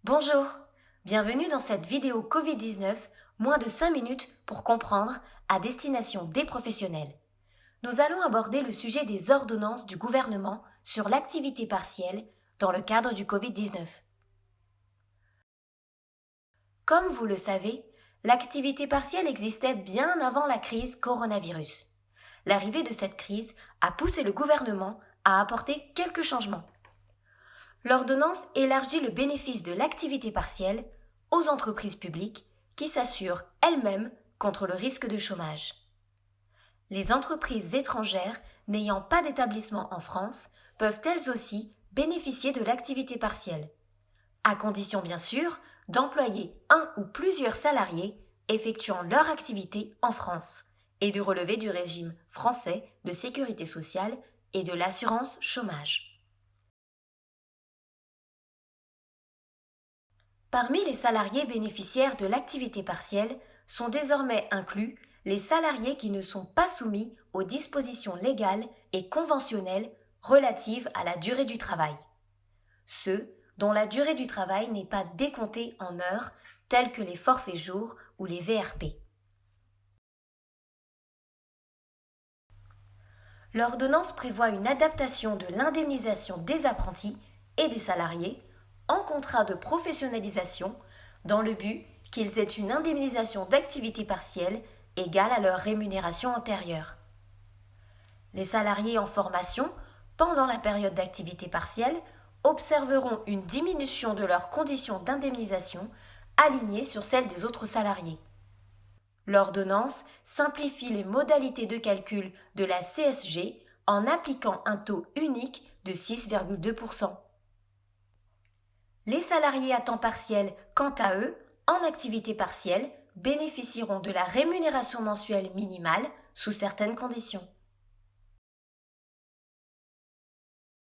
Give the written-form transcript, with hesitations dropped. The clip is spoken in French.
Bonjour, bienvenue dans cette vidéo Covid-19, moins de 5 minutes pour comprendre à destination des professionnels. Nous allons aborder le sujet des ordonnances du gouvernement sur l'activité partielle dans le cadre du Covid-19. Comme vous le savez, l'activité partielle existait bien avant la crise coronavirus. L'arrivée de cette crise a poussé le gouvernement à apporter quelques changements. L'ordonnance élargit le bénéfice de l'activité partielle aux entreprises publiques qui s'assurent elles-mêmes contre le risque de chômage. Les entreprises étrangères n'ayant pas d'établissement en France peuvent elles aussi bénéficier de l'activité partielle, à condition bien sûr d'employer un ou plusieurs salariés effectuant leur activité en France et de relever du régime français de sécurité sociale et de l'assurance chômage. Parmi les salariés bénéficiaires de l'activité partielle sont désormais inclus les salariés qui ne sont pas soumis aux dispositions légales et conventionnelles relatives à la durée du travail. Ceux dont la durée du travail n'est pas décomptée en heures, tels que les forfaits jours ou les VRP. L'ordonnance prévoit une adaptation de l'indemnisation des apprentis et des salariés en contrat de professionnalisation dans le but qu'ils aient une indemnisation d'activité partielle égale à leur rémunération antérieure. Les salariés en formation pendant la période d'activité partielle observeront une diminution de leurs conditions d'indemnisation alignées sur celles des autres salariés. L'ordonnance simplifie les modalités de calcul de la CSG en appliquant un taux unique de 6,2%. Les salariés à temps partiel, quant à eux, en activité partielle, bénéficieront de la rémunération mensuelle minimale sous certaines conditions.